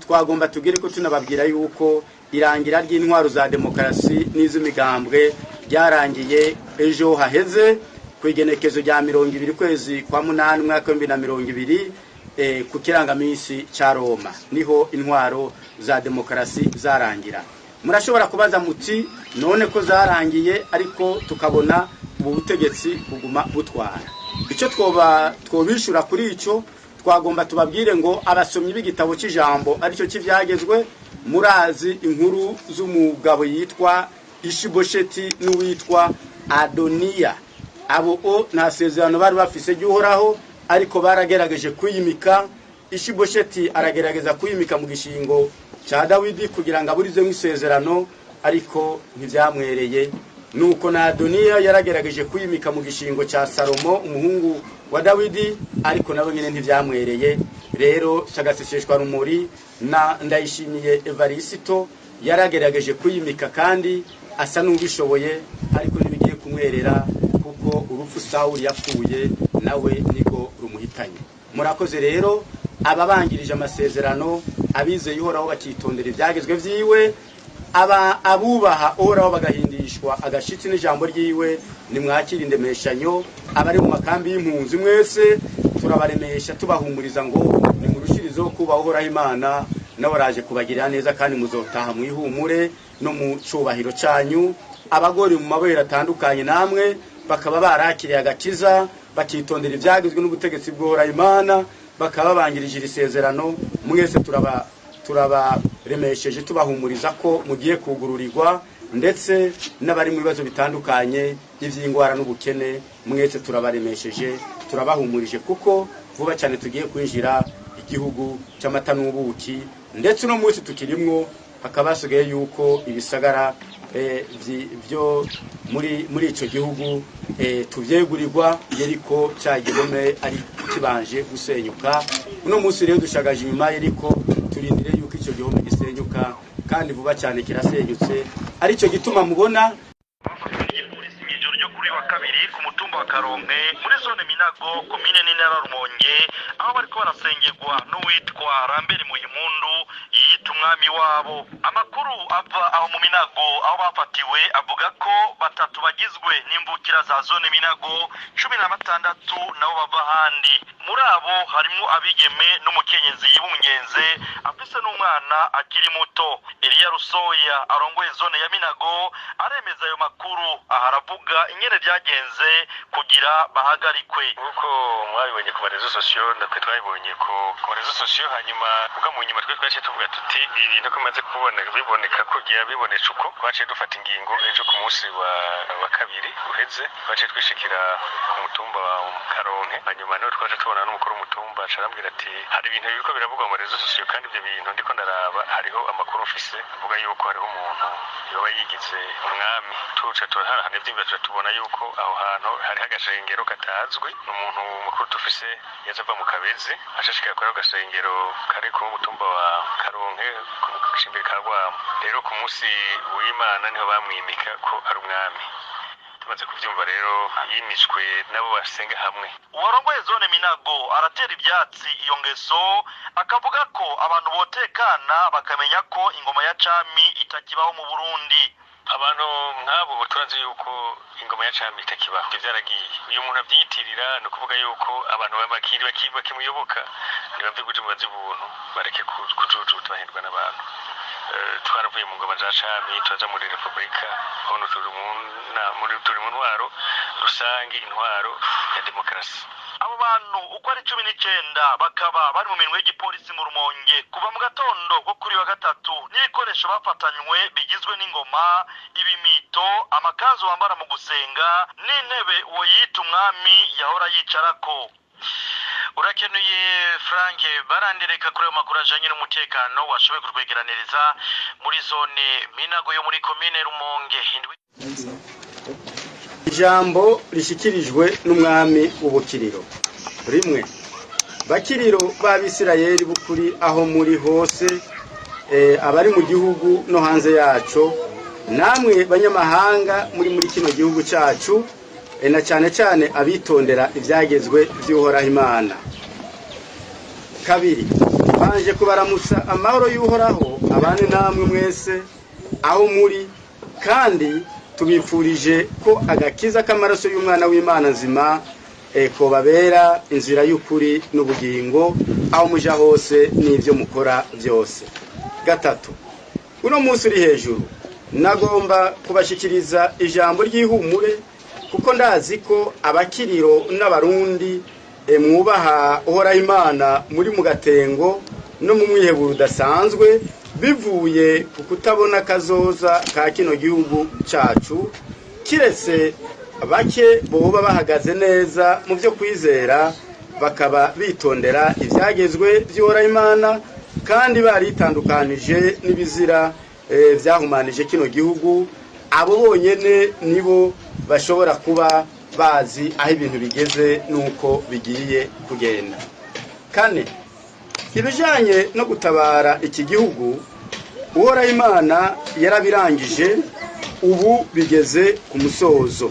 twagomba tugire ko tunababwira yuko irangira ry'intwaro za demokarasi n'iz'imigambwe ryarangiye ejo haheze kwigenekezo rya 20 kwezi kwa 8 mwaka 2020 ku kirangamisi ca Roma niho intwaro za demokarasi zarangira. Murashobora kubaza muti none ko zarangiye ariko tukabona ubu butegetsi buguma butwara. Ico twobishura kuri ico twagomba tubabwire ngo abasomyi b'igitabo cy'ijambo arico kivyagezwe murazi inkuru z'umugabo yitwa Ishibosheti n'uwitwa Adoniya. Abo nta sezerano bari bafise ry'uhoraho ariko baragerageje kuyimika. Ishibosheti aragerageza kuyimika mu gishingo cha Dawidi kugira ngo aburize mu isezerano ariko ntivyamwereye. Nuko na Adoniya yaragerageje kuyimika mu gishingo cha Salomo umuhungu wa Dawidi ariko nabo nyene ntivyamwereye. Rero shagaseseshwa rumuri na Ndayishimiye Evariste yaragerageje kuyimika kandi asa n'ubishoboye ariko nibigiye kumwerera kuko urupfu Sawuli yapfuye nawe niko rumuhitanye. Murakoze rero ababangirije amasezerano abizeye uhoraho bakitondera ibyagezwe vyiwe abubaha uhoraho bagahindishwa agashitsi n'ijambo ryiwe. Nimwakira indemeshanyo abari mu makambi y'impunzi mwese turabaremesha tubahumuriza ngo nimurushirizo kuba uhoraho Imana n'abaraje kubagirira neza kandi muzotaha mwihumure no mu cubahiro canyu. Abagore mu mabere atandukanye namwe bakaba barakiriye agakiza bakitondera ibyagezwe n'ubutegetsi bw'uhoraho Imana bakaba bangirije isezerano mwese turabaremesheje tubahumuriza ko mugiye kugururirwa ndetse n'abari mu bibazo bitandukanye ivy'ingwara n'ubukene mwese turabaremesheje turabahumurije kuko vuba cyane tugiye kwinjira igihugu cy'amata n'ubuki ndetse no munsi tukirimwo hakabasigaye yuko ibisagara byo muri ico gihugu tuvyegurirwa yeriko cyagihome ari kibanje gusenyuka. Uno munsi rero dushagaje inyuma yeriko turindire yuko ico gihome gisenyuka kandi vuba cyane kirasenyutse. Ari cyo gituma mubona ijoro ryo kuri wa kabiri ku mutumba wa Karonke muri zone Minago komine n'intara Rumonge aho bariko barasengerwa n'uwitwa Rambere Muhimundu yita umwami wabo. Amakuru ava aho mu Minago aho bafatiwe avuga ko batatu bagizwe n'imbukira za zone Minago 16 nabo bava handi. Muri abo harimo abigeme n'umukenyezi y'ibungenze afise n'umwana akiri muto. Elia Rusoya arongoye zone ya Minago aremeza ayo makuru aharavuga ingene byagenze kugira bahagarikwe. Uko mwabibonye ku marezo sosiyo natwe twabibonye ku marezo sosiyo hanyuma uga mu nyuma twe twaciye tuvuga tuti ibintu ko maze kubona biboneka ko giye bibonetse uko twaciye dufata ingingo ejo ku munsi wa kabiri uheze twaciye twishikira ku mutumba wa Karonke hanyuma no twaje tubona n'umukuru w'umutumba carambwira ati hari ibintu biriko biravugwa mu marezo sosiyo kandi ibyo bintu ndiko ndaraba hariho amakuru mfise avuga yuko hariho umuntu yoba yigize umwami tuca turahana ivy'imvira tubona yuko aho hantu hari agashengero katazwi n'umuntu mukuru tufise yazava mu Kabezi ashashikira kuri agashengero kari ku mutumba wa Karonke ku cimbere ka Rwamo. Rero ku munsi w'Imana niho bamwimika ko ari umwami. Tumaze kuvyumva rero yimishwe nabo basenga hamwe. Uwarongoye zone Minago aratera ibyatsi iyo ngeso akavuga ko abantu botekana bakamenya ko ingoma ya cami itakibaho mu Burundi. Abantu nk'abo turazi yuko ingoma ya cami itakibaho byaragiye. Uyu muntu avyitirira no kuvuga yuko abantu bakimuyoboka ntibavye guje mu bazibuntu bareke kujujuta bahindwa n'abantu. Twaravuye mu ngoma za cami twaza muri Republika aho turi mu ntwaro rusange intwaro ya demokarasi. Abo bantu uko ari 19 bakaba bari mu minwe y'igipolisi mu Rumonge kuva mu gatondo ko kuri wa gatatu n'ibikoresho bafatanywe bigizwe n'ingoma, ibimito, amakanzu bambara mu gusenga n'intebe uwo yita umwami yahora yicarako. Urakenuye Frank barandereka kuri ayo makuru ajanye n'umutekano washoboye kurwegeraniriza muri zone Minago yo muri komine Rumonge. Ijambo rishikirijwe n'umwami w'ubukiriro. Rimwe bakiriro b'Abisirayeli bukuri aho muri hose abari mu gihugu no hanze yaco namwe banyamahanga muri kino gihugu cyacu na cyane cyane abitondera ibyagezwe by'uhoraho Imana. Kabiri banje kubaramusa amahoro y'uhoraho abane namwe mwese aho muri, kandi tubifurije ko agakiza k'amaraso y'umwana w'Imana nzima ko babera inzira y'ukuri n'ubugingo aho muja hose n'ivyo mukora byose. Gatatu, uno munsi uri hejuru nagomba kubashikiriza ijambo ry'ihumure, kuko ndazi ko abakiriro n'abarundi mwubaha uhoraho Imana muri mu gatengo no mu mwiheburo udasanzwe bivuye ku kutabona kazoza ka kino gihugu cacu, kiretse bake boba bahagaze neza mu byo kwizera bakaba bitondera ivyagezwe by'uhoraho Imana, kandi baritandukanije n'ibizira vyahumanije kino gihugu. Abo bonyene nibo bashobora kuba bazi aho ibintu bigeze nuko bigiye kugenda. Kane, ibijanye no gutabara iki gihugu uhoraho Imana yarabirangije, ubu bigeze ku musozo.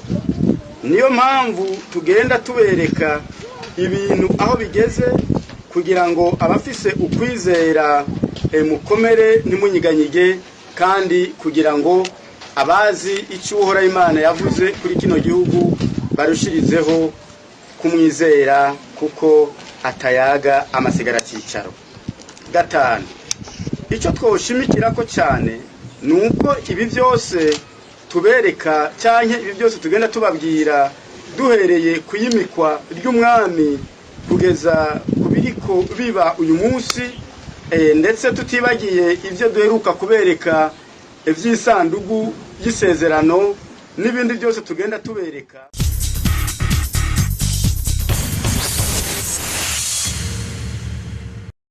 Niyo mpamvu tugenda tubereka ibintu aho bigeze, kugira ngo abafise ukwizera mukomere ntimunyiganyige, kandi kugira ngo abazi icyo uhoraho Imana yavuze kuri kino gihugu barushirizeho kumwizera, kuko atayaga amasigara cyicaro. Gatanu, icyo twoshimikira ko cyane nuko ibi byose tubereka cyane ibi byose tugenda tubabwira duhereye kuyimikwa ry'umwami kugeza kubiriko biba uyu munsi, ndetse tutibagiye ibyo duheruka kubereka iby'isandugu y'isezerano n'ibindi byose tugenda tubereka.